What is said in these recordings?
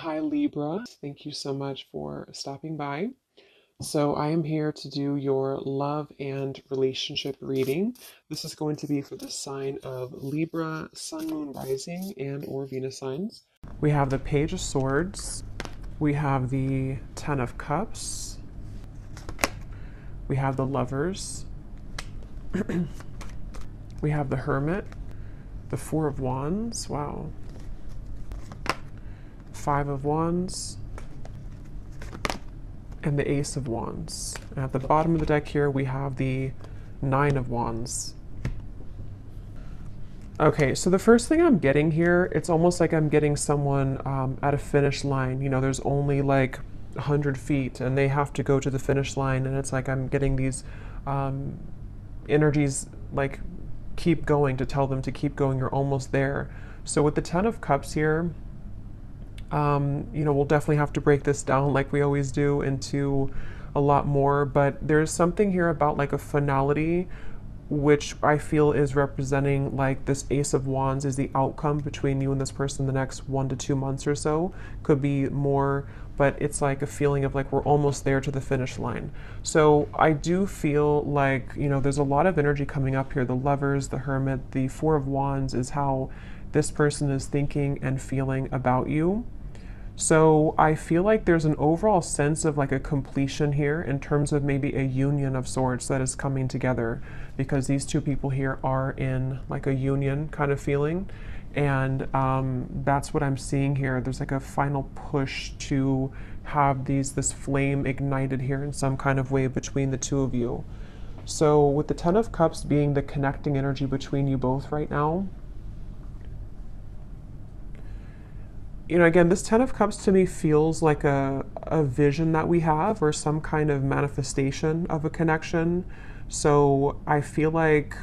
Hi Libra, thank you so much for stopping by. So I am here to do your love and relationship reading. This is going to be for the sign of Libra, Sun, Moon, Rising, and or Venus signs. We have the Page of Swords. We have the Ten of Cups. We have the Lovers. We have the Hermit. The Four of Wands. Wow. Five of Wands. And the Ace of Wands. And at the bottom of the deck here, we have the Nine of Wands. Okay, so the first thing I'm getting here, it's almost like I'm getting someone at a finish line. You know, there's only like 100 feet and they have to go to the finish line, and it's like I'm getting these energies like keep going, to tell them to keep going, you're almost there. So with the Ten of Cups here, you know, we'll definitely have to break this down like we always do into a lot more, but there's something here about like a finality, which I feel is representing like this Ace of Wands is the outcome between you and this person the next 1 to 2 months or so. Could be more, but it's like a feeling of like we're almost there to the finish line. So I do feel like, you know, there's a lot of energy coming up here. The Lovers, the Hermit, the Four of Wands is how this person is thinking and feeling about you. So I feel like there's an overall sense of like a completion here in terms of maybe a union of sorts that is coming together, because these two people here are in like a union kind of feeling. And that's what I'm seeing here. There's like a final push to have this flame ignited here in some kind of way between the two of you. So with the Ten of Cups being the connecting energy between you both right now, you know, again, this Ten of Cups to me feels like a vision that we have, or some kind of manifestation of a connection. So I feel like,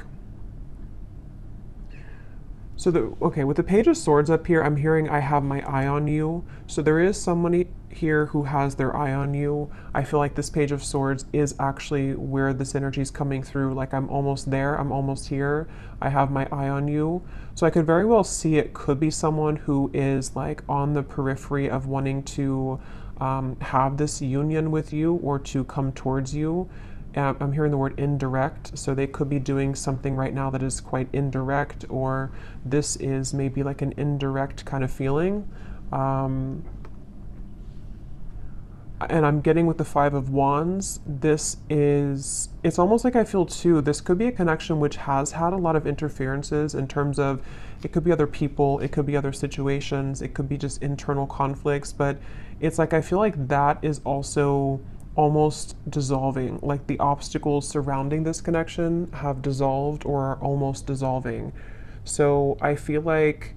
okay, with the Page of Swords up here, I'm hearing I have my eye on you. So there is somebody here who has their eye on you. I feel like this Page of Swords is actually where this energy is coming through. Like I'm almost there, I'm almost here. I have my eye on you. So I could very well see it could be someone who is like on the periphery of wanting to have this union with you or to come towards you. I'm hearing the word indirect, so they could be doing something right now that is quite indirect, or this is maybe like an indirect kind of feeling. And I'm getting with the Five of Wands, it's almost like I feel too, this could be a connection which has had a lot of interferences in terms of, it could be other people, it could be other situations, it could be just internal conflicts, but it's like I feel like that is also almost dissolving. Like the obstacles surrounding this connection have dissolved or are almost dissolving. So I feel like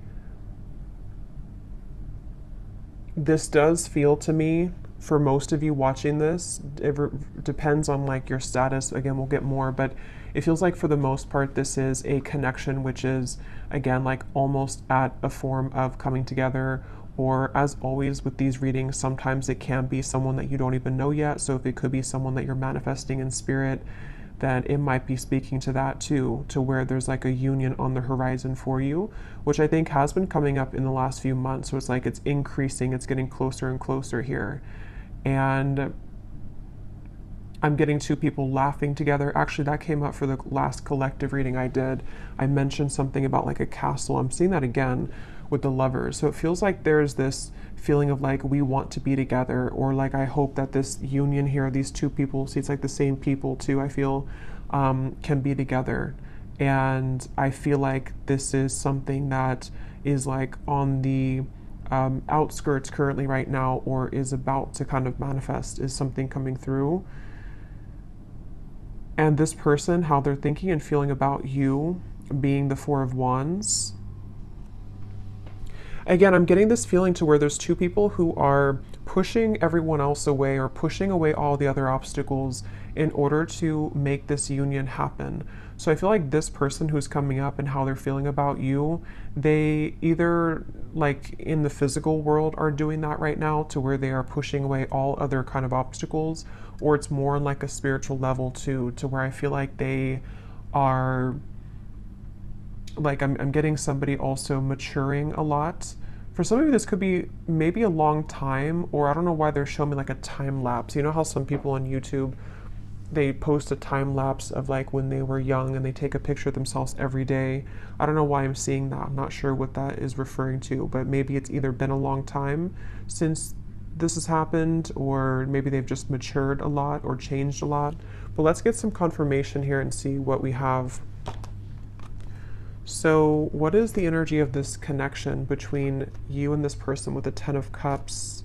this does feel to me, for most of you watching this, it depends on like your status. Again, we'll get more, but it feels like for the most part, this is a connection which is, again, like almost at a form of coming together. Or as always with these readings, sometimes it can be someone that you don't even know yet. So if it could be someone that you're manifesting in spirit, then it might be speaking to that too, to where there's like a union on the horizon for you, which I think has been coming up in the last few months. So it's like it's increasing, it's getting closer and closer here. And I'm getting two people laughing together. Actually, that came up for the last collective reading I did. I mentioned something about like a castle. I'm seeing that again with the Lovers. So it feels like there's this feeling of like we want to be together, or like I hope that this union here, these two people, see it's like the same people too, I feel, can be together. And I feel like this is something that is like on the outskirts currently right now, or is about to kind of manifest, is something coming through. And this person, how they're thinking and feeling about you, being the Four of Wands. Again, I'm getting this feeling to where there's two people who are pushing everyone else away, or pushing away all the other obstacles in order to make this union happen. So I feel like this person who's coming up and how they're feeling about you, they either like in the physical world are doing that right now, to where they are pushing away all other kind of obstacles, or it's more on like a spiritual level too, to where I feel like they are like, I'm getting somebody also maturing a lot For some of you, this could be maybe a long time, or I don't know why they're showing me like a time lapse. You know how some people on YouTube, they post a time lapse of like when they were young and they take a picture of themselves every day. I don't know why I'm seeing that. I'm not sure what that is referring to, but maybe it's either been a long time since this has happened, or maybe they've just matured a lot or changed a lot. But let's get some confirmation here and see what we have. So what is the energy of this connection between you and this person with the Ten of Cups?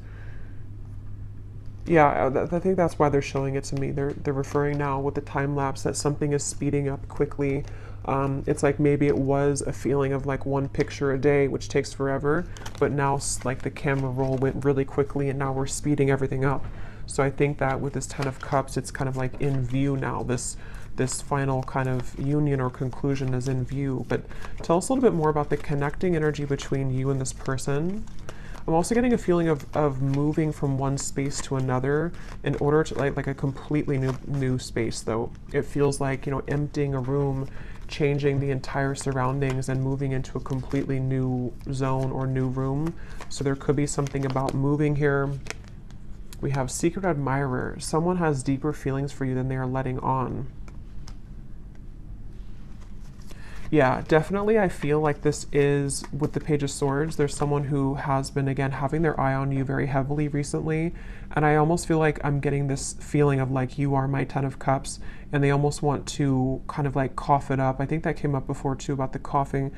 Yeah, I think that's why they're showing it to me. They're referring now with the time lapse that something is speeding up quickly. It's like maybe it was a feeling of like one picture a day, which takes forever, but now like the camera roll went really quickly and now we're speeding everything up. So I think that with this Ten of Cups, it's kind of like in view now. This final kind of union or conclusion is in view. But tell us a little bit more about the connecting energy between you and this person. I'm also getting a feeling of moving from one space to another in order to like a completely new space though. It feels like, you know, emptying a room, changing the entire surroundings and moving into a completely new zone or new room. So there could be something about moving here. We have Secret Admirer. Someone has deeper feelings for you than they are letting on. Yeah, definitely I feel like this is, with the Page of Swords, there's someone who has been, again, having their eye on you very heavily recently. And I almost feel like I'm getting this feeling of like, you are my Ten of Cups. And they almost want to kind of like cough it up. I think that came up before too about the coughing.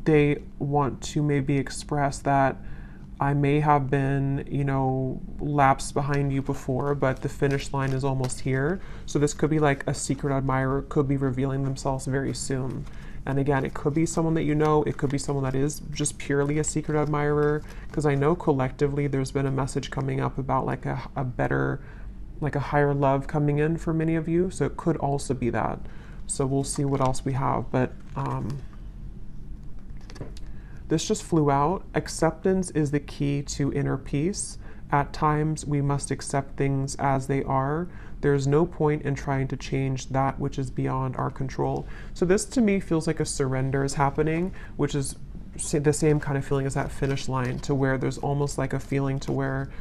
They want to maybe express that I may have been, you know, lapsed behind you before, but the finish line is almost here. So this could be like a secret admirer, could be revealing themselves very soon. And again, it could be someone that you know, it could be someone that is just purely a secret admirer, because I know collectively there's been a message coming up about like a better, like a higher love coming in for many of you. So it could also be that. So we'll see what else we have. But this just flew out. Acceptance is the key to inner peace. At times, we must accept things as they are. There's no point in trying to change that which is beyond our control. So this to me feels like a surrender is happening, which is the same kind of feeling as that finish line, to where there's almost like a feeling to where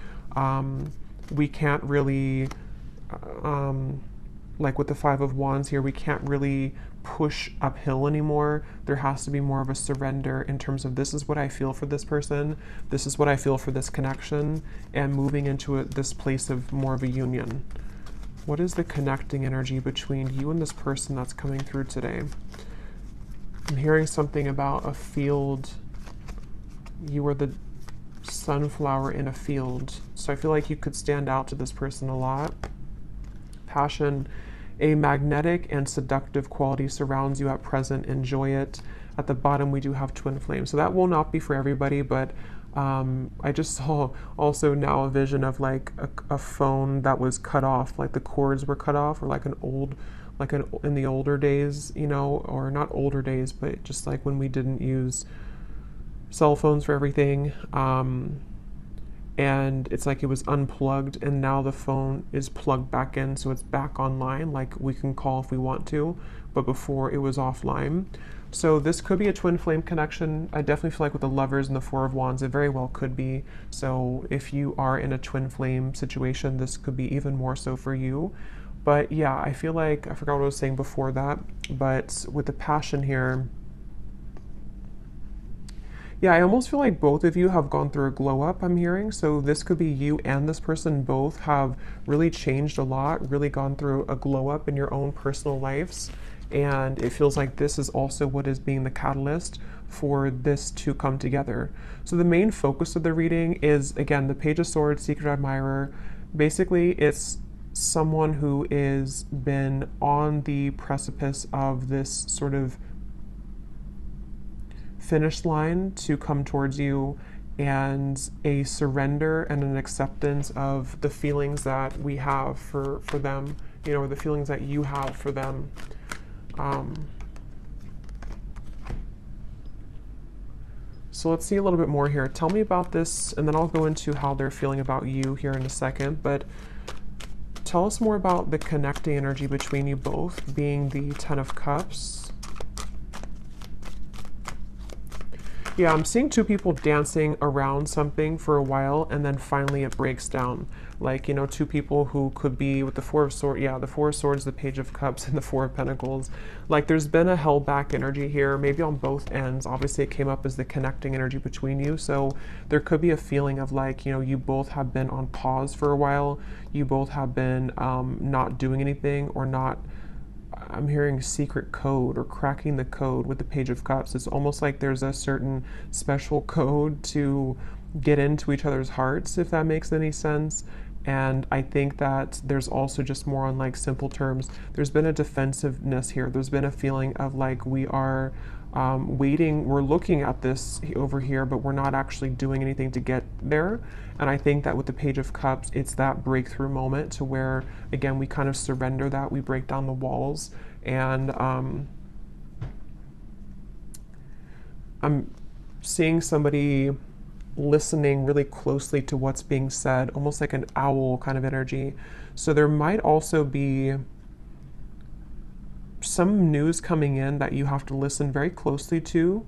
we can't really, like with the Five of Wands here, we can't really push uphill anymore. There has to be more of a surrender in terms of, this is what I feel for this person, this is what I feel for this connection, and moving into this place of more of a union. What is the connecting energy between you and this person that's coming through today? I'm hearing something about a field. You are the sunflower in a field. So I feel like you could stand out to this person a lot. Passion. A magnetic and seductive quality surrounds you at present. Enjoy it. At the bottom, we do have twin flame. So that will not be for everybody, but I just saw also now a vision of like a phone that was cut off, like the cords were cut off, or like in the older days, you know, or not older days, but just like when we didn't use cell phones for everything. And it's like it was unplugged and now the phone is plugged back in, so it's back online, like we can call if we want to, but before it was offline. So this could be a twin flame connection. I definitely feel like with the Lovers and the Four of Wands, it very well could be. So if you are in a twin flame situation, this could be even more so for you. But yeah, I feel like, I forgot what I was saying before that, but with the passion here, yeah, I almost feel like both of you have gone through a glow up, I'm hearing. So this could be you and this person both have really changed a lot, really gone through a glow up in your own personal lives. And it feels like this is also what is being the catalyst for this to come together. So the main focus of the reading is, again, the Page of Swords, Secret Admirer. Basically, it's someone who is been on the precipice of this sort of finish line to come towards you, and a surrender and an acceptance of the feelings that we have for them, you know, or the feelings that you have for them. So let's see a little bit more here. Tell me about this, and then I'll go into how they're feeling about you here in a second, but tell us more about the connecting energy between you both, being the Ten of Cups. Yeah, I'm seeing two people dancing around something for a while and then finally it breaks down. Like, you know, two people who could be with the Four of Swords, yeah, the Four of Swords, the Page of Cups, and the Four of Pentacles. Like, there's been a held back energy here, maybe on both ends. Obviously, it came up as the connecting energy between you. So there could be a feeling of like, you know, you both have been on pause for a while. You both have been not doing anything or not. I'm hearing secret code or cracking the code with the Page of Cups. It's almost like there's a certain special code to get into each other's hearts, if that makes any sense. And I think that there's also just more on like simple terms. There's been a defensiveness here. There's been a feeling of like we are waiting, we're looking at this over here, but we're not actually doing anything to get there. And I think that with the Page of Cups, it's that breakthrough moment to where, again, we kind of surrender that, we break down the walls. And I'm seeing somebody listening really closely to what's being said, almost like an owl kind of energy. So there might also be some news coming in that you have to listen very closely to.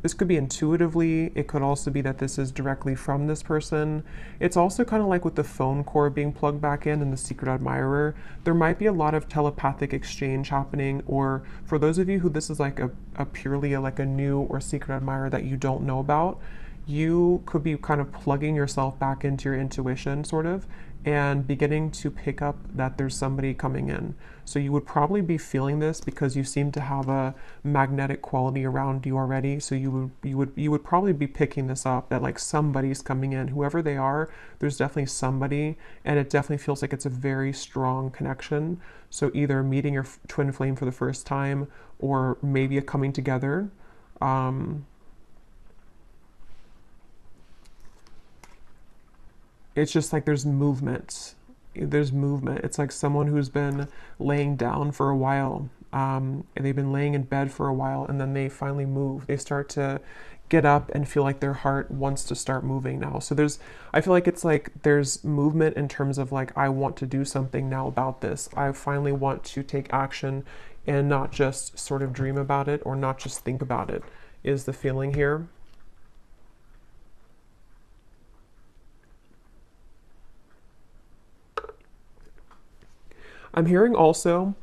This could be intuitively. It could also be that this is directly from this person. It's also kind of like with the phone cord being plugged back in and the secret admirer. There might be a lot of telepathic exchange happening, or for those of you who this is like a purely like a new or secret admirer that you don't know about, you could be kind of plugging yourself back into your intuition sort of and beginning to pick up that there's somebody coming in. So you would probably be feeling this because you seem to have a magnetic quality around you already. So you would probably be picking this up, that like somebody's coming in, whoever they are, there's definitely somebody, and it definitely feels like it's a very strong connection. So either meeting your twin flame for the first time or maybe a coming together. It's just like there's movement. There's movement. It's like someone who's been laying down for a while. And they've been laying in bed for a while, and then they finally move. They start to get up and feel like their heart wants to start moving now. So I feel like it's like there's movement in terms of like, I want to do something now about this. I finally want to take action and not just sort of dream about it or not just think about it, is the feeling here. I'm hearing also,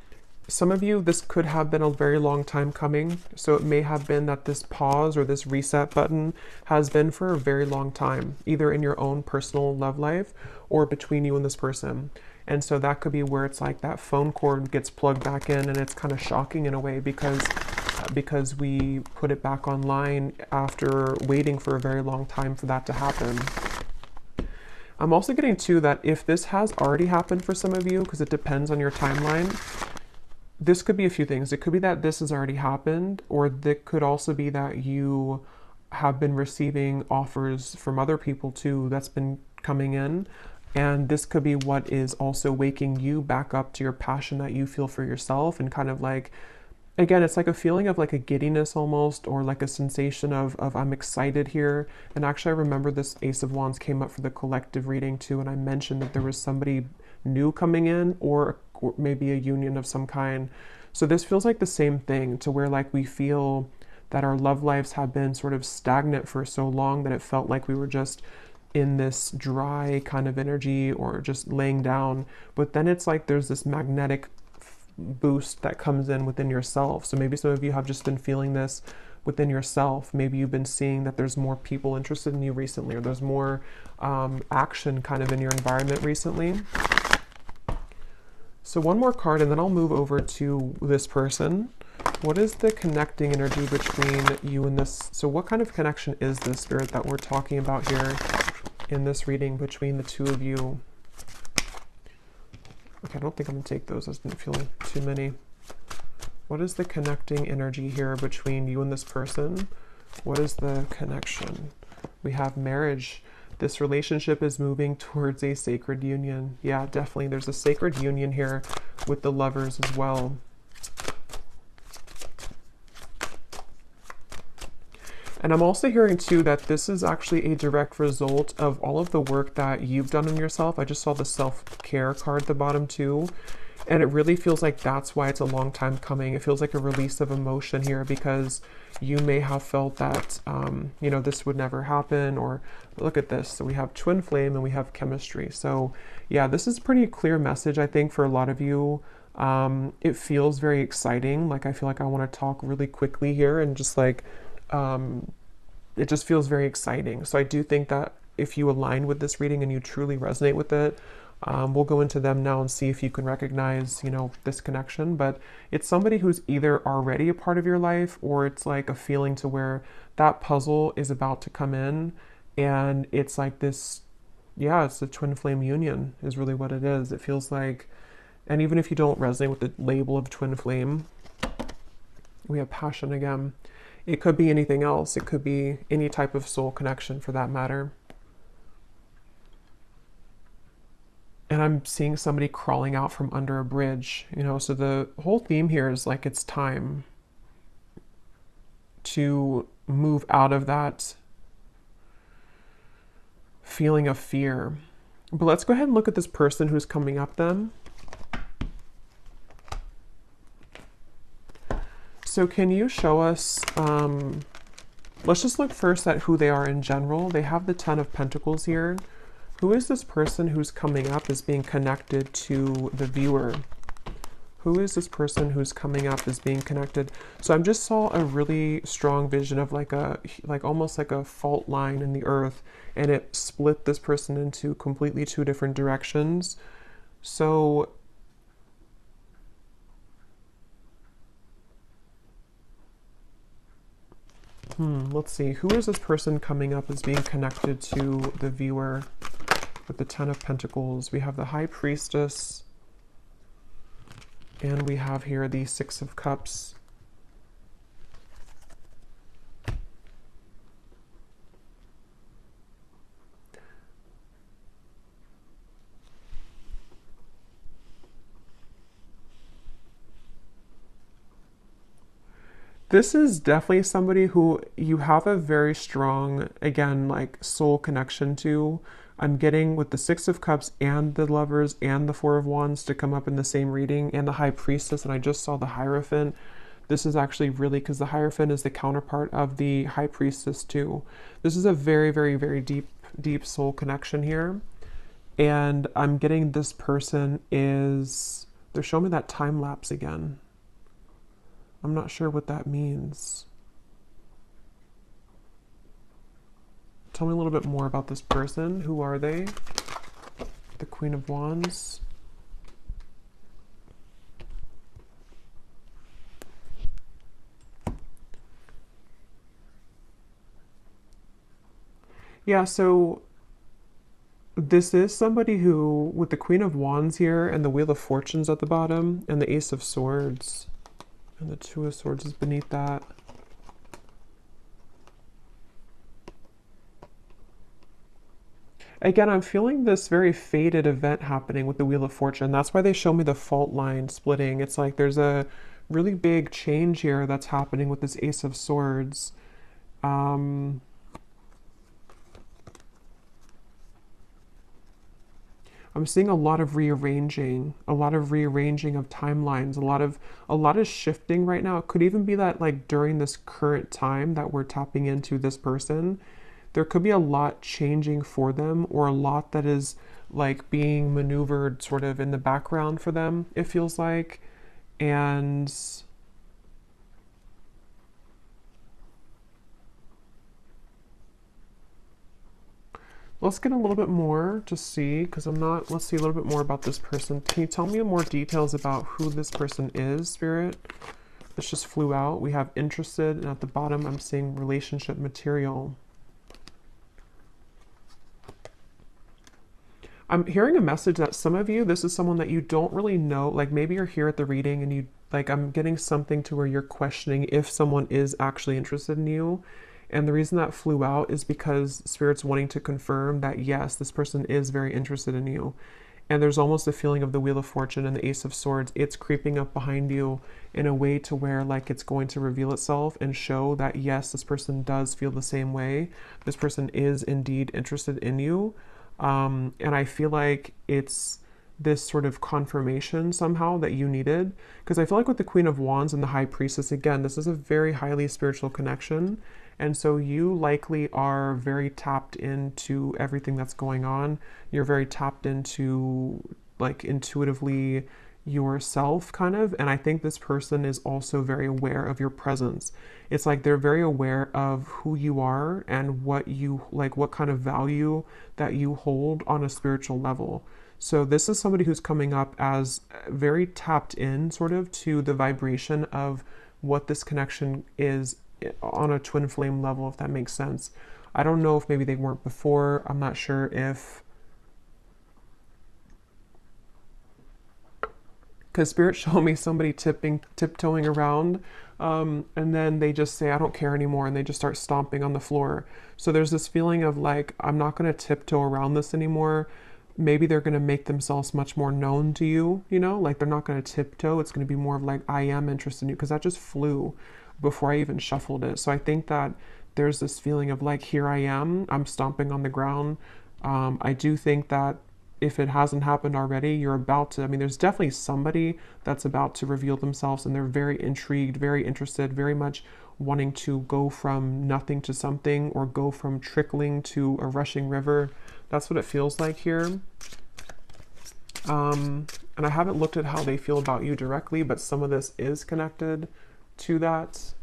some of you, this could have been a very long time coming. So it may have been that this pause or this reset button has been for a very long time, either in your own personal love life or between you and this person. And so that could be where it's like that phone cord gets plugged back in, and it's kind of shocking in a way because we put it back online after waiting for a very long time for that to happen. I'm also getting too that if this has already happened for some of you, because it depends on your timeline, this could be a few things. It could be that this has already happened, or it could also be that you have been receiving offers from other people too that's been coming in. And this could be what is also waking you back up to your passion that you feel for yourself, and kind of like, again, it's like a feeling of like a giddiness almost, or like a sensation of I'm excited here. And actually, I remember this Ace of Wands came up for the collective reading too, and I mentioned that there was somebody new coming in, or maybe a union of some kind. So this feels like the same thing, to where like we feel that our love lives have been sort of stagnant for so long that it felt like we were just in this dry kind of energy or just laying down. But then it's like there's this magnetic boost that comes in within yourself. So maybe some of you have just been feeling this within yourself. Maybe you've been seeing that there's more people interested in you recently, or there's more action kind of in your environment recently. So one more card and then I'll move over to this person. What is the connecting energy between you and this? So what kind of connection is this, Spirit, that we're talking about here in this reading between the two of you? Okay, I don't think I'm gonna take those. I didn't feel too many. What is the connecting energy here between you and this person? What is the connection? We have marriage. This relationship is moving towards a sacred union. Yeah, definitely. There's a sacred union here with the lovers as well. And I'm also hearing too that this is actually a direct result of all of the work that you've done on yourself. I just saw the self-care card at the bottom too. And it really feels like that's why it's a long time coming. It feels like a release of emotion here, because you may have felt that, you know, this would never happen, or look at this. So we have twin flame and we have chemistry. So yeah, this is pretty clear message, I think, for a lot of you. It feels very exciting. Like, I feel like I want to talk really quickly here and just like, it just feels very exciting. So I do think that if you align with this reading and you truly resonate with it, we'll go into them now and see if you can recognize, you know, this connection. But it's somebody who's either already a part of your life, or it's like a feeling to where that puzzle is about to come in, and it's like this, yeah, it's a twin flame union is really what it is. It feels like, and even if you don't resonate with the label of twin flame, we have passion again. It could be anything else. It could be any type of soul connection for that matter. And I'm seeing somebody crawling out from under a bridge, you know, so the whole theme here is like it's time to move out of that feeling of fear. But let's go ahead and look at this person who's coming up then. So can you show us, let's just look first at who they are in general. They have the 10 of Pentacles here. Who is this person who's coming up as being connected to the viewer? Who is this person who's coming up as being connected? So I just saw a really strong vision of like almost like a fault line in the earth, and it split this person into completely two different directions. So let's see. Who is this person coming up as being connected to the viewer with the 10 of Pentacles? We have the High Priestess, and we have here the 6 of Cups. This is definitely somebody who you have a very strong, again, like soul connection to. I'm getting with the 6 of Cups and the Lovers and the 4 of Wands to come up in the same reading, and the High Priestess, and I just saw the Hierophant. This is actually really, because the Hierophant is the counterpart of the High Priestess too. This is a very, very, very deep soul connection here. And I'm getting this person is, they're showing me that time lapse again. I'm not sure what that means. Tell me a little bit more about this person. Who are they? The Queen of Wands. Yeah, so this is somebody who, with the Queen of Wands here and the Wheel of Fortunes at the bottom and the Ace of Swords, and the 2 of Swords is beneath that. Again, I'm feeling this very fated event happening with the Wheel of Fortune. That's why they show me the fault line splitting. It's like there's a really big change here that's happening with this Ace of Swords. I'm seeing a lot of rearranging of timelines, a lot of shifting right now. It could even be that like during this current time that we're tapping into this person, there could be a lot changing for them, or a lot that is like being maneuvered sort of in the background for them, it feels like. And let's get a little bit more to see, because let's see a little bit more about this person. Can you tell me more details about who this person is, Spirit? This just flew out. We have interested, and at the bottom I'm seeing relationship material. I'm hearing a message that some of you, this is someone that you don't really know, like maybe you're here at the reading and you, like, I'm getting something to where you're questioning if someone is actually interested in you. And the reason that flew out is because Spirit's wanting to confirm that, yes, this person is very interested in you. And there's almost a feeling of the Wheel of Fortune and the Ace of Swords. It's creeping up behind you in a way to where like it's going to reveal itself and show that, yes, this person does feel the same way. This person is indeed interested in you. And I feel like it's this sort of confirmation somehow that you needed. Because I feel like with the Queen of Wands and the High Priestess, again, this is a very highly spiritual connection. And so you likely are very tapped into everything that's going on. You're very tapped into, like, intuitively yourself, kind of. And I think this person is also very aware of your presence. It's like they're very aware of who you are and what you like, what kind of value that you hold on a spiritual level. So this is somebody who's coming up as very tapped in sort of to the vibration of what this connection is on a twin flame level, if that makes sense. I don't know if maybe they weren't before. I'm not sure if, because Spirit showed me somebody tiptoeing around, and then they just say, I don't care anymore, and they just start stomping on the floor. So there's this feeling of like, I'm not going to tiptoe around this anymore. Maybe they're going to make themselves much more known to you, you know, like they're not going to tiptoe. It's going to be more of like, I am interested in you, because that just flew before I even shuffled it. So I think that there's this feeling of like, here I am, I'm stomping on the ground. I do think that if it hasn't happened already, you're about to, I mean, there's definitely somebody that's about to reveal themselves, and they're very intrigued, very interested, very much wanting to go from nothing to something, or go from trickling to a rushing river. That's what it feels like here. And I haven't looked at how they feel about you directly, but some of this is connected to that.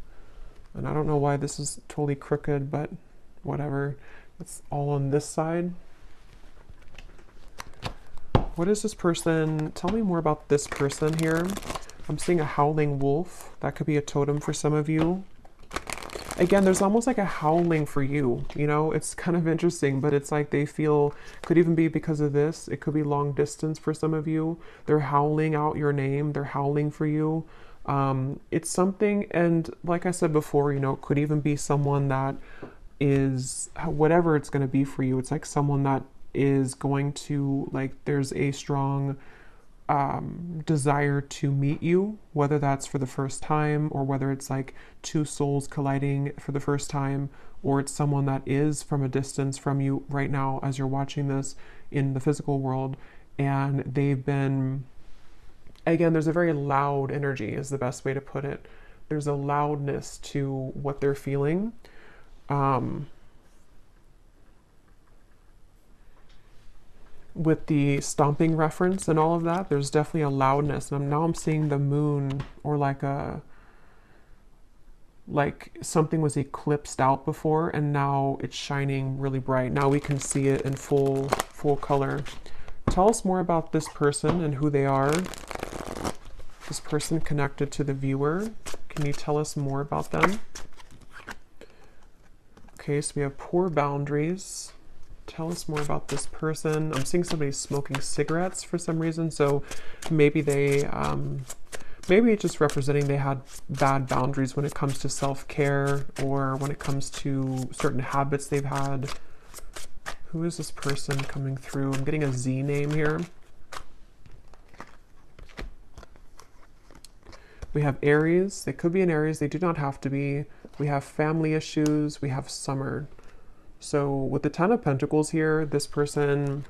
And I don't know why this is totally crooked, but whatever. It's all on this side. What is this person? Tell me more about this person here. I'm seeing a howling wolf. That could be a totem for some of you. Again, there's almost like a howling for you, you know, it's kind of interesting, but it's like they feel, could even be because of this. It could be long distance for some of you. They're howling out your name. They're howling for you. It's something, and like I said before, you know, it could even be someone that is, whatever it's going to be for you. It's like someone that is going to, like, there's a strong desire to meet you, whether that's for the first time, or whether it's like two souls colliding for the first time, or it's someone that is from a distance from you right now as you're watching this in the physical world, and they've been, again, there's a very loud energy is the best way to put it. There's a loudness to what they're feeling. With the stomping reference and all of that, there's definitely a loudness. And now I'm seeing the moon, or like something was eclipsed out before, and now it's shining really bright. Now we can see it in full color. Tell us more about this person and who they are. This person connected to the viewer. Can you tell us more about them? Okay, so we have poor boundaries. Tell us more about this person. I'm seeing somebody smoking cigarettes for some reason, so maybe they, maybe it's just representing they had bad boundaries when it comes to self-care, or when it comes to certain habits they've had. Who is this person coming through? I'm getting a Z name here. We have Aries. They could be an Aries. They do not have to be. We have family issues. We have summer. So with the Ten of Pentacles here, this person,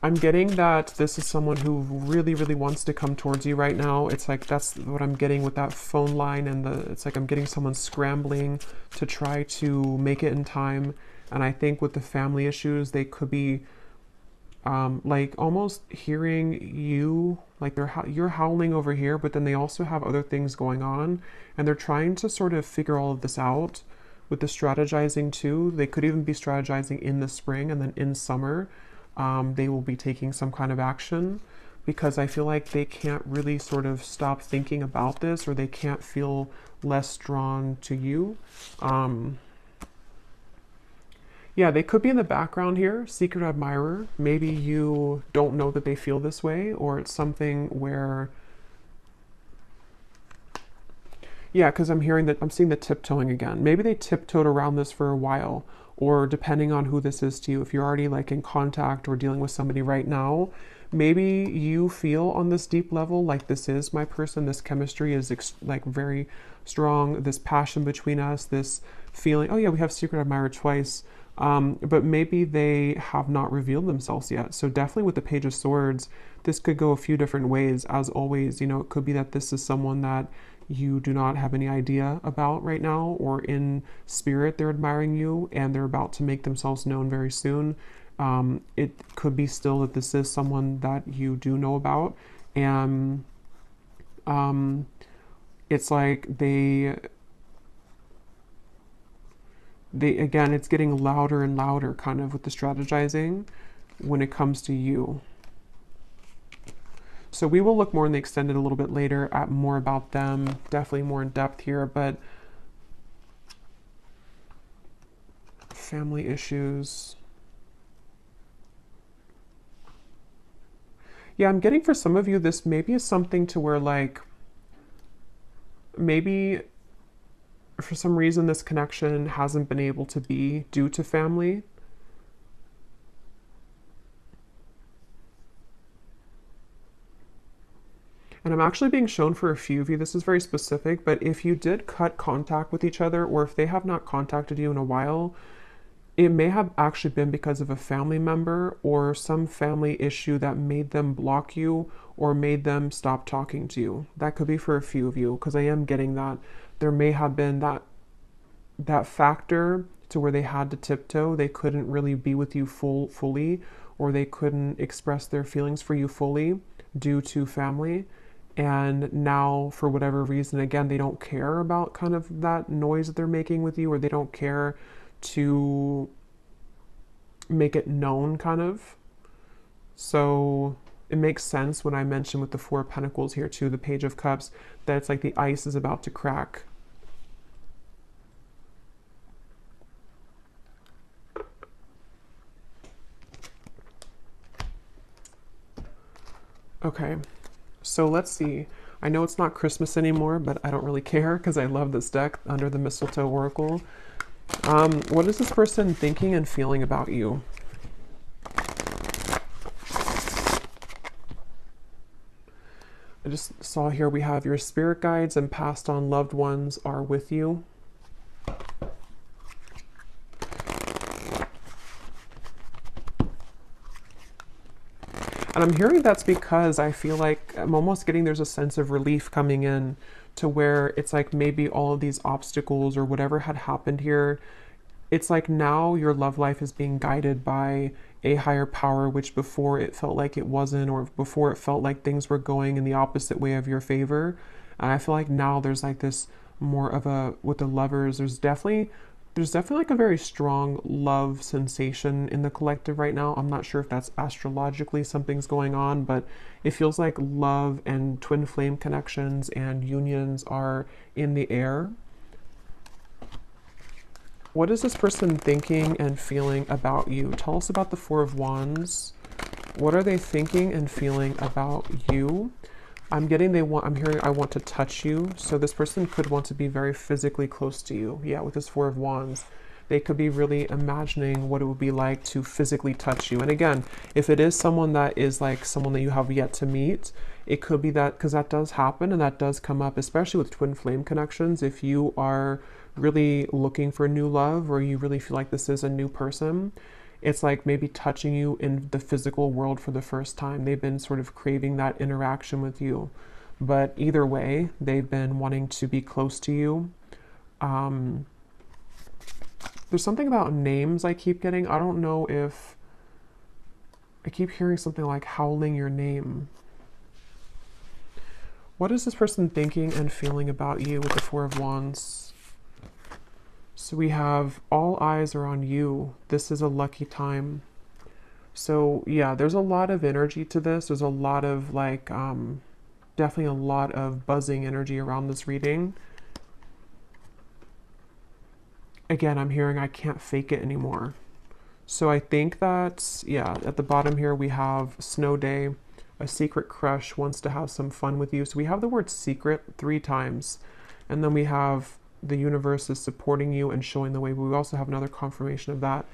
I'm getting that this is someone who really, really wants to come towards you right now. It's like, that's what I'm getting with that phone line, and it's like I'm getting someone scrambling to try to make it in time. And I think with the family issues, they could be like almost hearing you, like you're howling over here, but then they also have other things going on, and they're trying to sort of figure all of this out. With the strategizing too, they could even be strategizing in the spring, and then in summer, they will be taking some kind of action, because I feel like they can't really sort of stop thinking about this, or they can't feel less drawn to you. Yeah, they could be in the background here, secret admirer. Maybe you don't know that they feel this way, or it's something where, yeah, because I'm hearing that, I'm seeing the tiptoeing again. Maybe they tiptoed around this for a while, or depending on who this is to you, if you're already like in contact or dealing with somebody right now, maybe you feel on this deep level like this is my person, this chemistry is like very strong, this passion between us, this feeling. Oh yeah, we have secret admirer twice. But maybe they have not revealed themselves yet. So definitely with the Page of Swords, this could go a few different ways. As always, you know, it could be that this is someone that you do not have any idea about right now, or in spirit they're admiring you and they're about to make themselves known very soon. It could be still that this is someone that you do know about, and it's like they again, it's getting louder and louder kind of with the strategizing when it comes to you. So we will look more in the extended a little bit later at more about them, definitely more in depth here, but family issues. Yeah, I'm getting for some of you, this maybe is something to where like, maybe for some reason this connection hasn't been able to be due to family. And I'm actually being shown for a few of you, this is very specific, but if you did cut contact with each other, or if they have not contacted you in a while, it may have actually been because of a family member or some family issue that made them block you or made them stop talking to you. That could be for a few of you, because I am getting that there may have been that factor to where they had to tiptoe. They couldn't really be with you fully, or they couldn't express their feelings for you fully due to family. And now, for whatever reason, again, they don't care about kind of that noise that they're making with you, or they don't care to make it known, kind of. So it makes sense when I mention with the Four of Pentacles here too, the Page of Cups, that it's like the ice is about to crack. Okay, so let's see. I know it's not Christmas anymore, but I don't really care because I love this deck, Under the Mistletoe Oracle. What is this person thinking and feeling about you? I just saw here we have your spirit guides and passed on loved ones are with you. And I'm hearing that's because I feel like I'm almost getting there's a sense of relief coming in to where it's like maybe all of these obstacles or whatever had happened here, it's like now your love life is being guided by a higher power, which before it felt like it wasn't, or before it felt like things were going in the opposite way of your favor. And I feel like now there's like this more of a, with the lovers, there's definitely like a very strong love sensation in the collective right now. I'm not sure if that's astrologically something's going on, but it feels like love and twin flame connections and unions are in the air. What is this person thinking and feeling about you? Tell us about the Four of Wands. What are they thinking and feeling about you? I'm hearing I want to touch you. So this person could want to be very physically close to you. Yeah, with this Four of Wands. They could be really imagining what it would be like to physically touch you. And again, if it is someone that is like someone that you have yet to meet, it could be that, because that does happen and that does come up, especially with twin flame connections. If you are really looking for new love, or you really feel like this is a new person, it's like maybe touching you in the physical world for the first time. They've been sort of craving that interaction with you. But either way, they've been wanting to be close to you. There's something about names I keep getting. I don't know if... I keep hearing something like howling your name. What is this person thinking and feeling about you with the Four of Wands? So we have all eyes are on you. This is a lucky time. So yeah, there's a lot of energy to this. There's a lot of like, definitely a lot of buzzing energy around this reading. Again, I'm hearing I can't fake it anymore. So I think that, yeah, at the bottom here we have snow day. A secret crush wants to have some fun with you. So we have the word secret 3 times. And then we have the universe is supporting you and showing the way. But we also have another confirmation of that.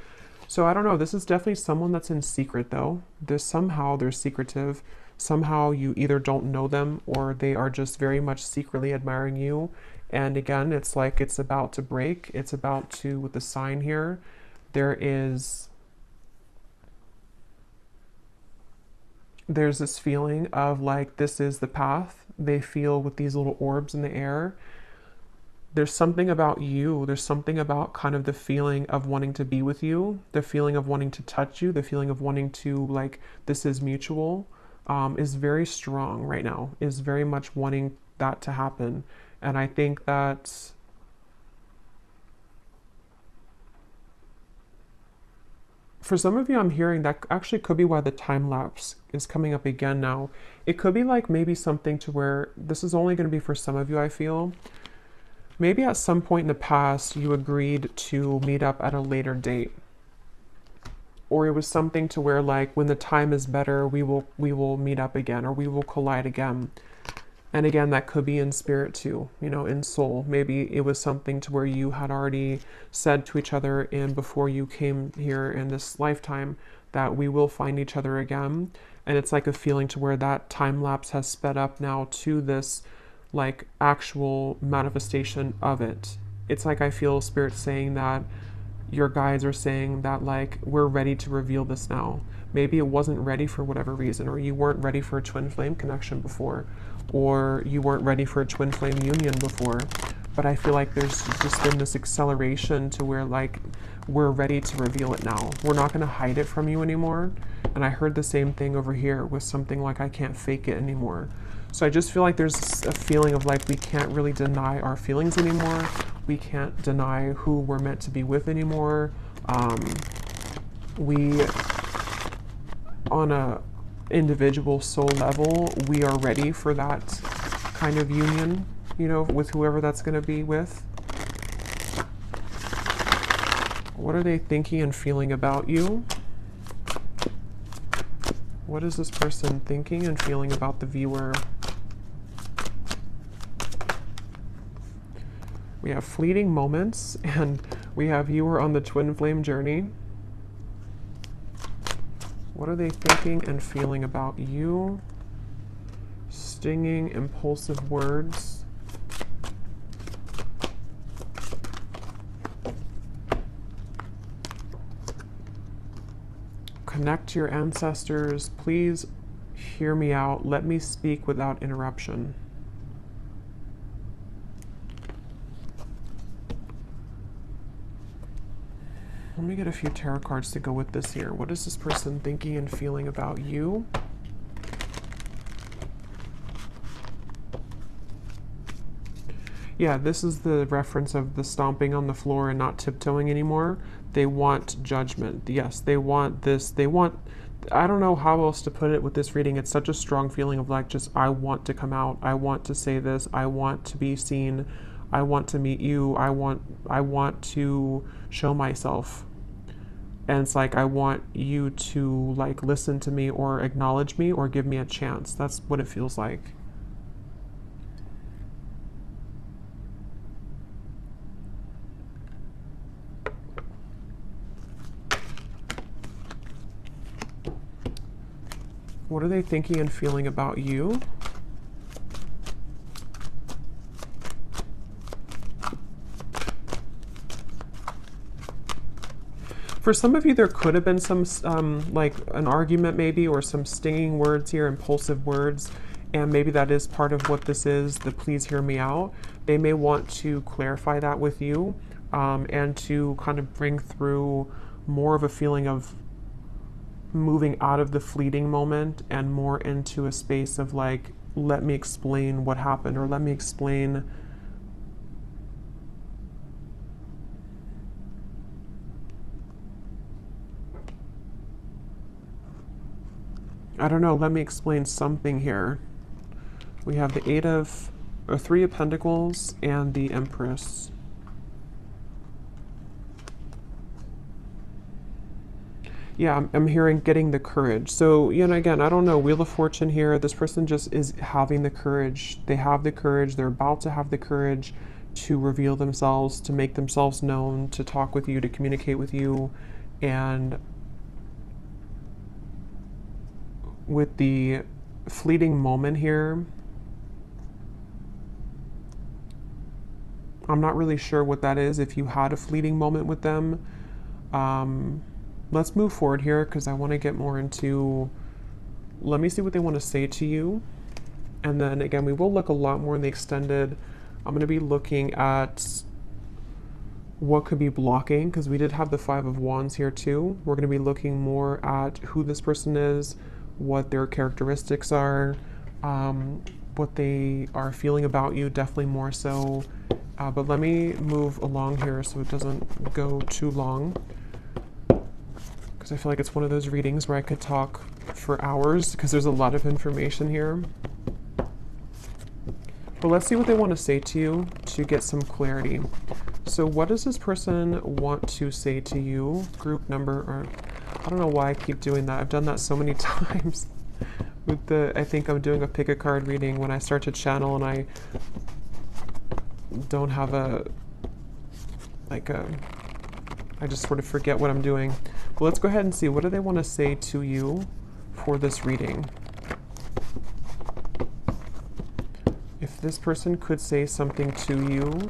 So I don't know. This is definitely someone that's in secret though. Somehow they're secretive. Somehow you either don't know them or they are just very much secretly admiring you. And again, it's like it's about to break. It's about to, with the sign here, there's this feeling of like, this is the path. They feel with these little orbs in the air. There's something about you. There's something about kind of the feeling of wanting to be with you, the feeling of wanting to touch you, the feeling of wanting to, like, this is mutual, is very strong right now, is very much wanting that to happen. And I think that for some of you, I'm hearing that actually could be why the time lapse is coming up again now. It could be like maybe something to where this is only going to be for some of you, I feel. Maybe at some point in the past, you agreed to meet up at a later date. Or it was something to where, like, when the time is better, we will meet up again, or we will collide again. And again, that could be in spirit too, you know, in soul. Maybe it was something to where you had already said to each other in before you came here in this lifetime that we will find each other again. And it's like a feeling to where that time lapse has sped up now to this like actual manifestation of it. It's like I feel spirit saying that your guides are saying that like we're ready to reveal this now. Maybe it wasn't ready for whatever reason, or you weren't ready for a twin flame connection before, or you weren't ready for a twin flame union before. But I feel like there's just been this acceleration to where like we're ready to reveal it now. We're not going to hide it from you anymore. And I heard the same thing over here with something like I can't fake it anymore. So I just feel like there's a feeling of like we can't really deny our feelings anymore. We can't deny who we're meant to be with anymore. We, on a individual soul level, we are ready for that kind of union, you know, with whoever that's going to be with. What are they thinking and feeling about you? What is this person thinking and feeling about the viewer? We have fleeting moments, and we have viewer on the twin flame journey. What are they thinking and feeling about you? Stinging, impulsive words. Connect to your ancestors. Please hear me out. Let me speak without interruption. Let me get a few tarot cards to go with this here. What is this person thinking and feeling about you? Yeah, this is the reference of the stomping on the floor and not tiptoeing anymore. They want judgment. Yes, they want this. They want, I don't know how else to put it with this reading. It's such a strong feeling of like, just, I want to come out. I want to say this. I want to be seen. I want to meet you. I want to show myself. And it's like, I want you to like listen to me or acknowledge me or give me a chance. That's what it feels like. What are they thinking and feeling about you? For some of you, there could have been some, like an argument maybe, or some stinging words here, impulsive words, and maybe that is part of what this is, the please hear me out. They may want to clarify that with you, and to kind of bring through more of a feeling of moving out of the fleeting moment and more into a space of like, let me explain what happened, or let me explain I don't know, let me explain something here. We have the Three of Pentacles and the Empress. Yeah, I'm hearing getting the courage. So, you know, again, I don't know, Wheel of Fortune here. This person just is having the courage. They have the courage. They're about to have the courage to reveal themselves, to make themselves known, to talk with you, to communicate with you. And with the fleeting moment here, I'm not really sure what that is. If you had a fleeting moment with them, Let's move forward here because I want to get more into, let me see what they want to say to you. And then again, we will look a lot more in the extended. I'm going to be looking at what could be blocking, because we did have the Five of Wands here too. We're going to be looking more at who this person is, what their characteristics are, what they are feeling about you, definitely more so. But let me move along here so it doesn't go too long, because I feel like it's one of those readings where I could talk for hours because there's a lot of information here. But let's see what they want to say to you to get some clarity. So what does this person want to say to you? Group number, or I don't know why I keep doing that. I've done that so many times. With the, I think I'm doing a pick a card reading when I start to channel and I don't have a, like a, I just sort of forget what I'm doing. But let's go ahead and see, what do they want to say to you for this reading? If this person could say something to you,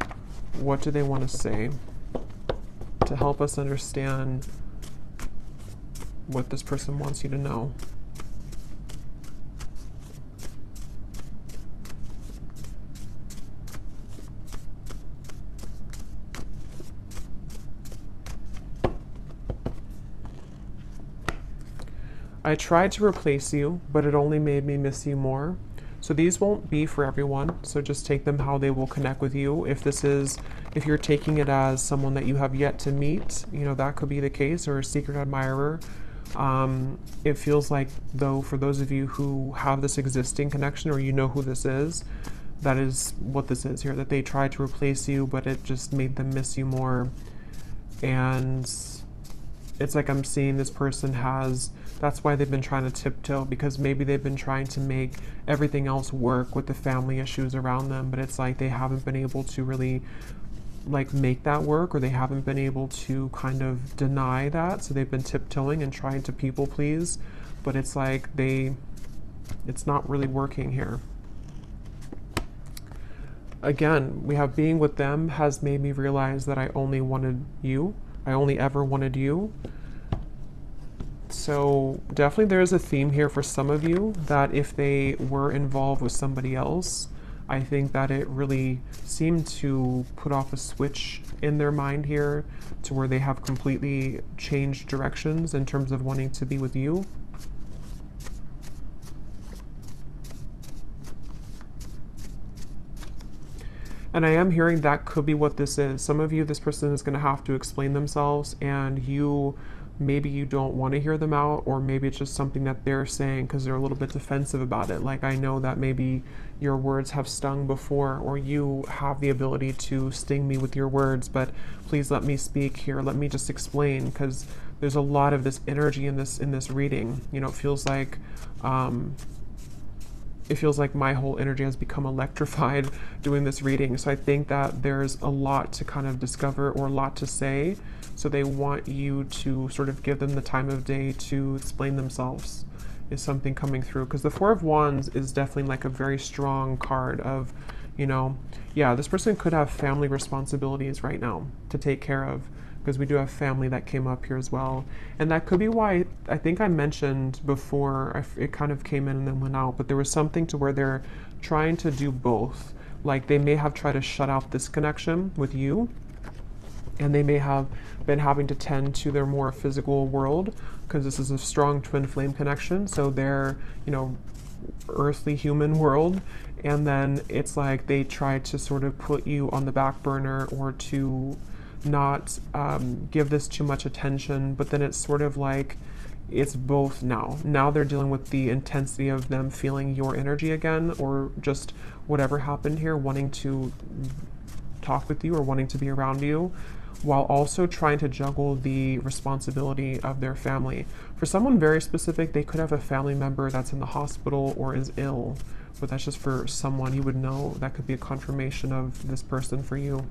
what do they want to say to help us understand what this person wants you to know? I tried to replace you, but it only made me miss you more. So these won't be for everyone, so just take them how they will connect with you. If this is, if you're taking it as someone that you have yet to meet, you know, that could be the case, or a secret admirer. It feels like, though, for those of you who have this existing connection, or you know who this is, that is what this is here, that they tried to replace you, but it just made them miss you more. And it's like I'm seeing this person has, that's why they've been trying to tiptoe, because maybe they've been trying to make everything else work with the family issues around them, but it's like they haven't been able to really like make that work, or they haven't been able to kind of deny that. So they've been tiptoeing and trying to people please, but it's like it's not really working here. Again, we have being with them has made me realize that I only wanted you. I only ever wanted you. So definitely there is a theme here for some of you that if they were involved with somebody else, I think that it really seemed to put off a switch in their mind here to where they have completely changed directions in terms of wanting to be with you. And I am hearing that could be what this is. Some of you, this person is going to have to explain themselves, and you, maybe you don't want to hear them out, or maybe it's just something that they're saying because they're a little bit defensive about it. Like, I know that maybe your words have stung before, or you have the ability to sting me with your words, but please let me speak here. Let me just explain, because there's a lot of this energy in this reading. You know, it feels like my whole energy has become electrified doing this reading. So I think that there's a lot to kind of discover, or a lot to say. So they want you to sort of give them the time of day to explain themselves, is something coming through. Because the Four of Wands is definitely like a very strong card of, you know, yeah, this person could have family responsibilities right now to take care of, because we do have family that came up here as well. And that could be why, I think I mentioned before, it kind of came in and then went out, but there was something to where they're trying to do both. Like, they may have tried to shut out this connection with you, and they may have been having to tend to their more physical world, because this is a strong twin flame connection. So their, you know, earthly human world, and then it's like they try to sort of put you on the back burner, or to not give this too much attention. But then it's sort of like it's both now. Now they're dealing with the intensity of them feeling your energy again, or just whatever happened here, wanting to talk with you or wanting to be around you, while also trying to juggle the responsibility of their family. For someone very specific, they could have a family member that's in the hospital or is ill, but that's just for someone you would know. That could be a confirmation of this person for you.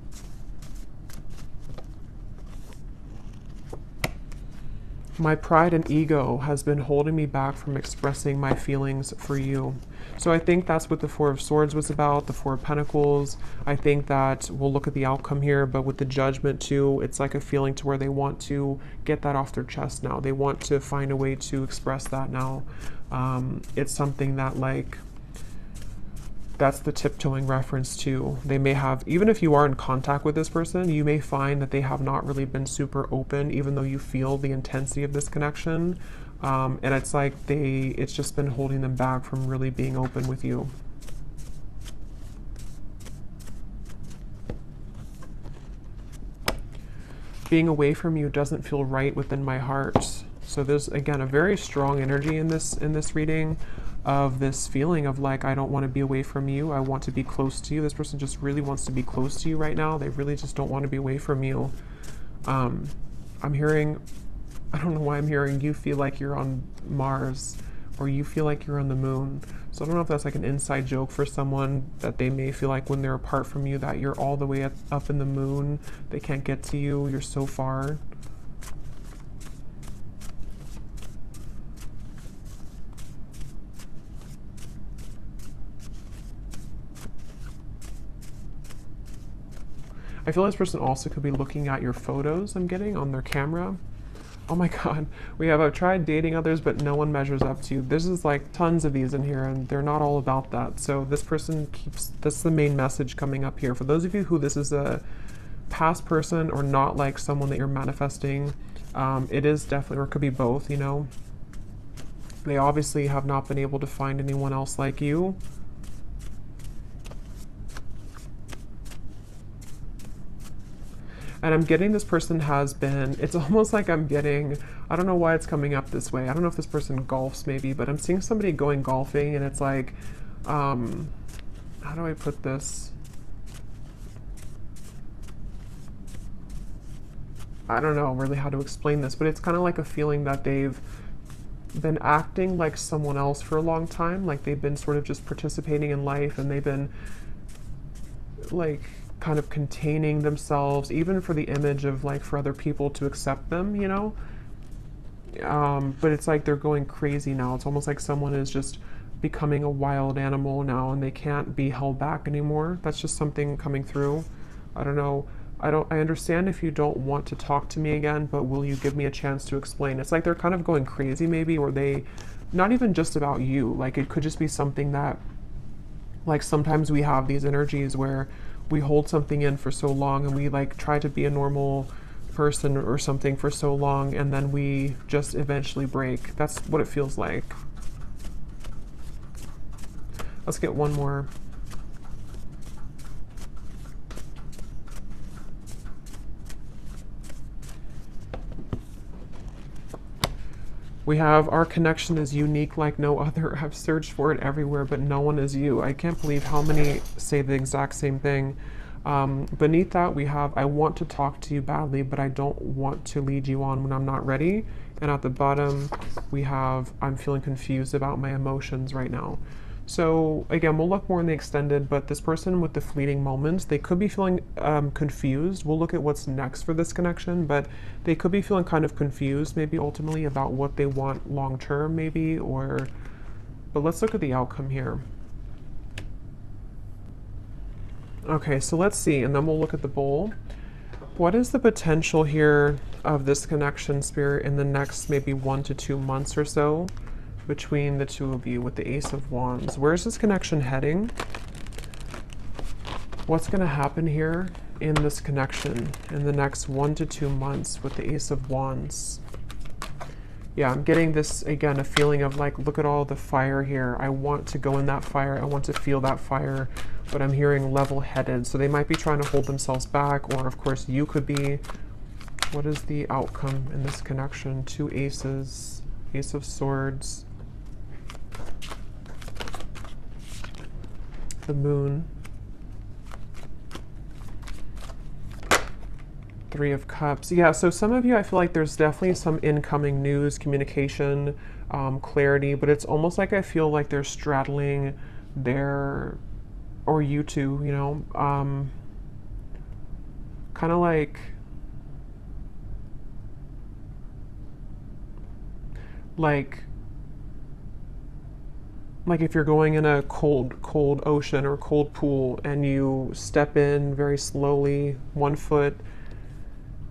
My pride and ego has been holding me back from expressing my feelings for you. So I think that's what the Four of Swords was about, the Four of Pentacles. I think that we'll look at the outcome here, but with the Judgment too, it's like a feeling to where they want to get that off their chest now. They want to find a way to express that now. It's something that, like, that's the tiptoeing reference too. They may have, even if you are in contact with this person, you may find that they have not really been super open, even though you feel the intensity of this connection. And it's like it's just been holding them back from really being open with you. Being away from you doesn't feel right within my heart. So there's, again, a very strong energy in this reading, of this feeling of like, I don't want to be away from you. I want to be close to you. This person just really wants to be close to you right now. They really just don't want to be away from you. I'm hearing, I don't know why I'm hearing you feel like you're on Mars, or you feel like you're on the moon. So I don't know if that's like an inside joke for someone, that they may feel like when they're apart from you that you're all the way up in the moon. They can't get to you. You're so far. I feel this person also could be looking at your photos I'm getting on their camera. Oh my God, I've tried dating others, but no one measures up to you. There's just like tons of these in here, and they're not all about that. So this person that's the main message coming up here. For those of you who this is a past person or not like someone that you're manifesting, it is definitely, or it could be both, you know. They obviously have not been able to find anyone else like you. And I'm getting this person has been, it's almost like I'm getting, I don't know why it's coming up this way. I don't know if this person golfs maybe, but I'm seeing somebody going golfing, and it's like, how do I put this? I don't know really how to explain this, but it's kind of like a feeling that they've been acting like someone else for a long time. Like they've been sort of just participating in life, and they've been like kind of containing themselves, even for the image of like for other people to accept them, you know. But it's like they're going crazy now. It's almost like someone is just becoming a wild animal now, and they can't be held back anymore. That's just something coming through. I don't know. I understand if you don't want to talk to me again, but will you give me a chance to explain? It's like they're kind of going crazy maybe, or they, not even just about you. Like it could just be something that, like sometimes we have these energies where we hold something in for so long, and we like try to be a normal person or something for so long, and then we just eventually break. That's what it feels like. Let's get one more. We have, our connection is unique like no other. I've searched for it everywhere, but no one is you. I can't believe how many say the exact same thing. Beneath that, we have, I want to talk to you badly, but I don't want to lead you on when I'm not ready. And at the bottom, we have, I'm feeling confused about my emotions right now. So again, we'll look more in the extended, but this person with the fleeting moments, they could be feeling confused. We'll look at what's next for this connection, but they could be feeling kind of confused, maybe ultimately about what they want long-term maybe, or, but let's look at the outcome here. Okay, so let's see, and then we'll look at the bowl. What is the potential here of this connection, Spirit, in the next maybe 1 to 2 months or so? Between the two of you with the Ace of Wands. Where's this connection heading? What's going to happen here in this connection in the next 1 to 2 months with the Ace of Wands? Yeah, I'm getting this, again, a feeling of like, look at all the fire here. I want to go in that fire. I want to feel that fire, but I'm hearing level-headed. So they might be trying to hold themselves back, or of course you could be. What is the outcome in this connection? 2 aces, Ace of Swords, the Moon, 3 of Cups. Yeah, so some of you, I feel like there's definitely some incoming news, communication, clarity, but it's almost like I feel like they're straddling their, or you two, you know, kind of like, like if you're going in a cold ocean or cold pool and you step in very slowly, 1 foot,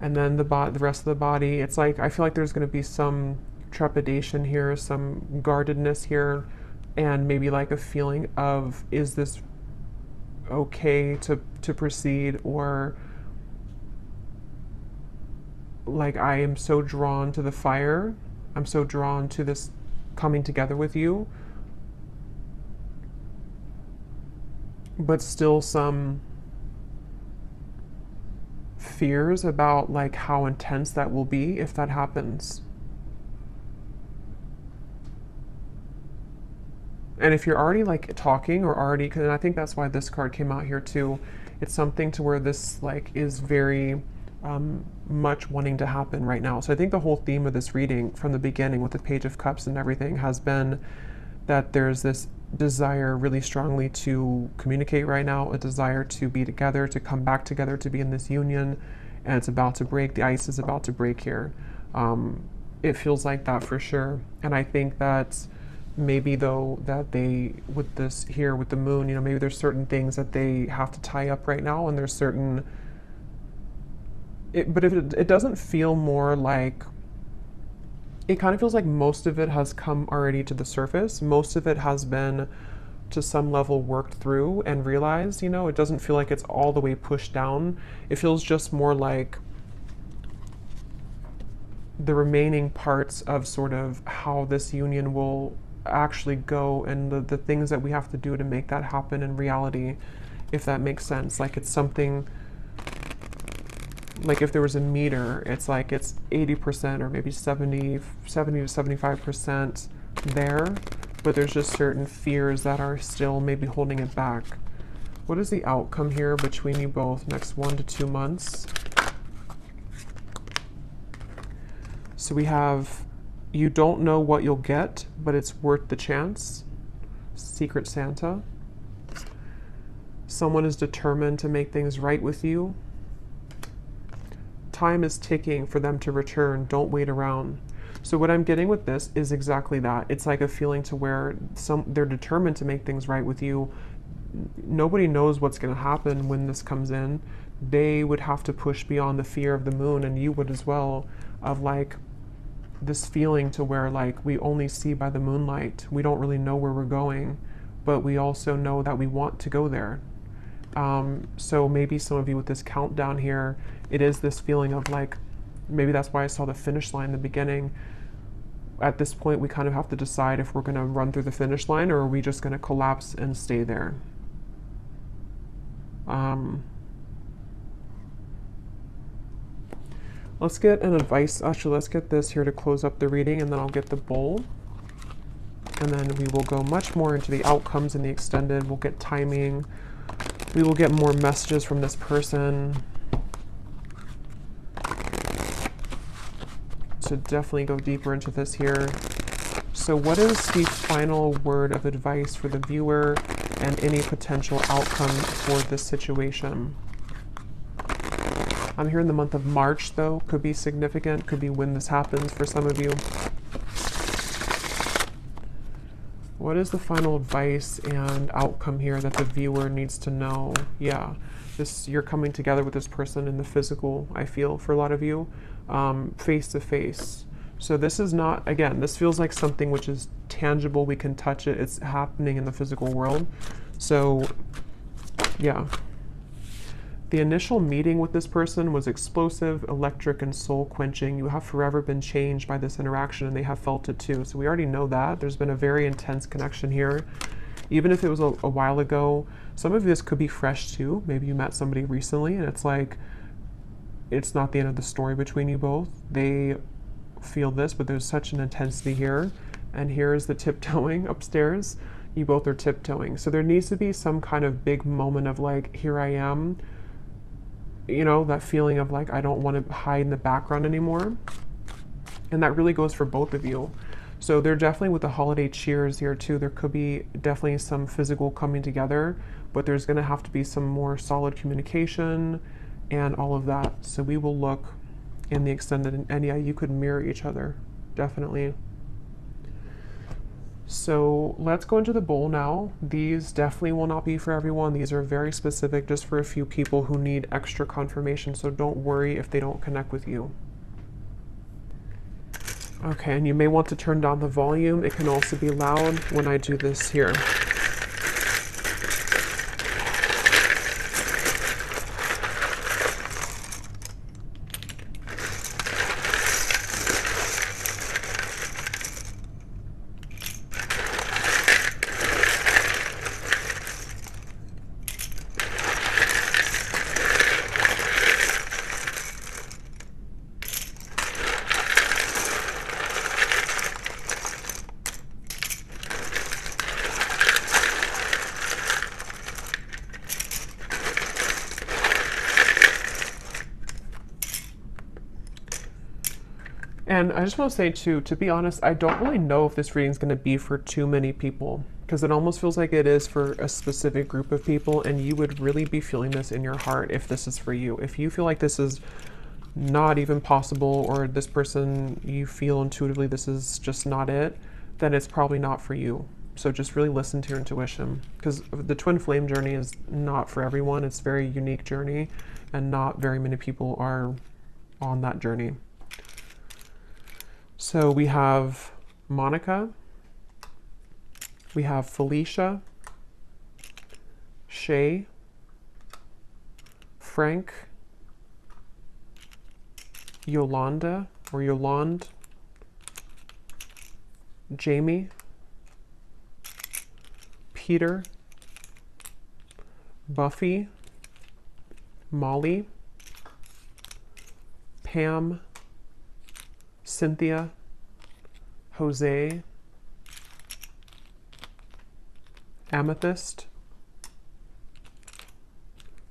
and then the rest of the body, it's like I feel like there's going to be some trepidation here, some guardedness here, and maybe like a feeling of, is this okay to proceed, or like I am so drawn to the fire, I'm so drawn to this coming together with you, but still some fears about like how intense that will be if that happens. And if you're already like talking or already, and I think that's why this card came out here too, it's something to where this like is very much wanting to happen right now. So I think the whole theme of this reading from the beginning with the Page of Cups and everything has been that there's this desire really strongly to communicate right now, a desire to be together, to come back together, to be in this union, and it's about to break. The ice is about to break here. It feels like that for sure. And I think that maybe though that they, with this here with the moon, you know, maybe there's certain things that they have to tie up right now, and there's certain but if it doesn't feel more like, it kind of feels like most of it has come already to the surface. Most of it has been to some level worked through and realized, you know, it doesn't feel like it's all the way pushed down. It feels just more like the remaining parts of sort of how this union will actually go, and the things that we have to do to make that happen in reality, if that makes sense. Like it's something, like if there was a meter, it's like it's 80% or maybe 70 to 75% there, but there's just certain fears that are still maybe holding it back. What is the outcome here between you both next 1 to 2 months? So we have, you don't know what you'll get, but it's worth the chance. Secret Santa. Someone is determined to make things right with you. Time is ticking for them to return. Don't wait around. So what I'm getting with this is exactly that. It's like a feeling to where they're determined to make things right with you. Nobody knows what's going to happen when this comes in. They would have to push beyond the fear of the moon, and you would as well, of like this feeling to where like we only see by the moonlight. We don't really know where we're going, but we also know that we want to go there. So maybe some of you with this countdown here, it is this feeling of like, maybe that's why I saw the finish line in the beginning. At this point, we kind of have to decide if we're going to run through the finish line, or are we just going to collapse and stay there. Let's get an advice. Actually, let's get this here to close up the reading, and then I'll get the bowl. And then we will go much more into the outcomes in the extended. We'll get timing. We will get more messages from this person. To definitely go deeper into this here. So what is the final word of advice for the viewer and any potential outcome for this situation? I'm here in the month of March, though. Could be significant. Could be when this happens for some of you. What is the final advice and outcome here that the viewer needs to know? Yeah, you're coming together with this person in the physical, I feel, for a lot of you, face to face. So this is not, again, this feels like something which is tangible. We can touch it. It's happening in the physical world. So, yeah. The initial meeting with this person was explosive, electric, and soul-quenching. You have forever been changed by this interaction, and they have felt it too. So we already know that. There's been a very intense connection here. Even if it was a while ago, some of this could be fresh too. Maybe you met somebody recently, and it's like, it's not the end of the story between you both. They feel this, but there's such an intensity here. And here's the tiptoeing upstairs. You both are tiptoeing. So there needs to be some kind of big moment of like, here I am. You know, that feeling of like, I don't want to hide in the background anymore. And that really goes for both of you. So they're definitely with the holiday cheers here too. There could be definitely some physical coming together, but there's going to have to be some more solid communication and all of that. So we will look in the extended, and yeah, you could mirror each other, definitely. So let's go into the bowl now. These definitely will not be for everyone. These are very specific just for a few people who need extra confirmation, so don't worry if they don't connect with you. Okay, and you may want to turn down the volume. It can also be loud when I do this here. And I just want to say too, to be honest, I don't really know if this reading is going to be for too many people, because it almost feels like it is for a specific group of people, and you would really be feeling this in your heart if this is for you. If you feel like this is not even possible, or this person, you feel intuitively this is just not it, then it's probably not for you. So just really listen to your intuition, because the twin flame journey is not for everyone. It's a very unique journey, and not very many people are on that journey. So we have Monica, we have Felicia, Shay, Frank, Yolanda or Yolande, Jamie, Peter, Buffy, Molly, Pam, Cynthia, Jose, Amethyst,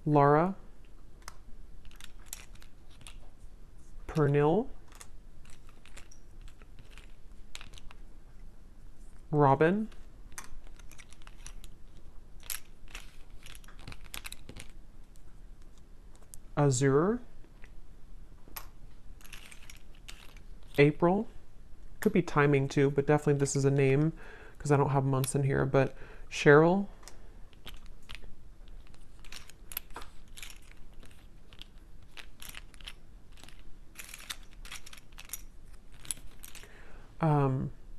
Laura, Pernil, Robin, Azure, April, could be timing too, but definitely this is a name because I don't have months in here, but Cheryl,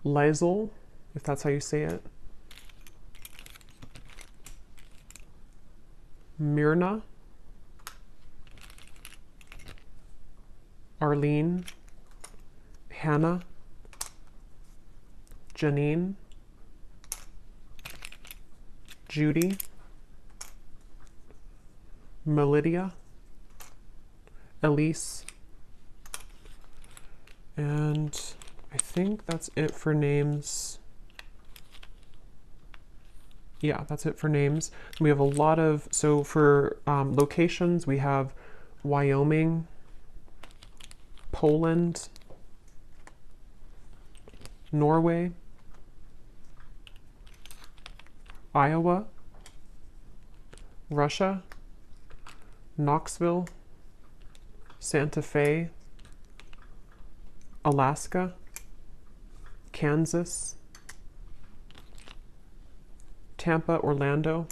Lizel, if that's how you say it, Myrna, Arlene, Hannah, Janine, Judy, Melidia, Elise, and I think that's it for names. Yeah, that's it for names. We have a lot of, so for locations, we have Wyoming, Poland, Norway, Iowa, Russia, Knoxville, Santa Fe, Alaska, Kansas, Tampa, Orlando,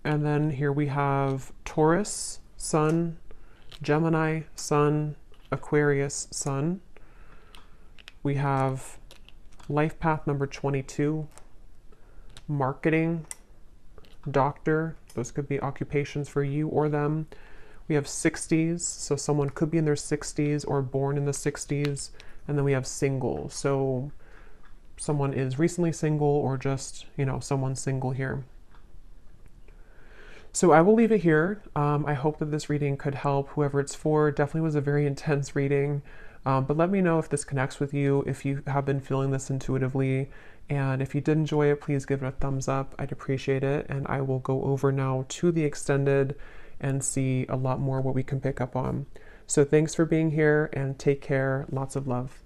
and then here we have Taurus, Sun, Gemini, Sun, Aquarius, Sun. We have life path number 22, marketing, doctor, those could be occupations for you or them. We have 60s, so someone could be in their 60s or born in the 60s. And then we have single, so someone is recently single or just, you know, someone single here. So I will leave it here. I hope that this reading could help whoever it's for. Definitely was a very intense reading, but let me know if this connects with you, if you have been feeling this intuitively. And if you did enjoy it, please give it a thumbs up. I'd appreciate it. And I will go over now to the extended and see a lot more what we can pick up on. So thanks for being here and take care. Lots of love.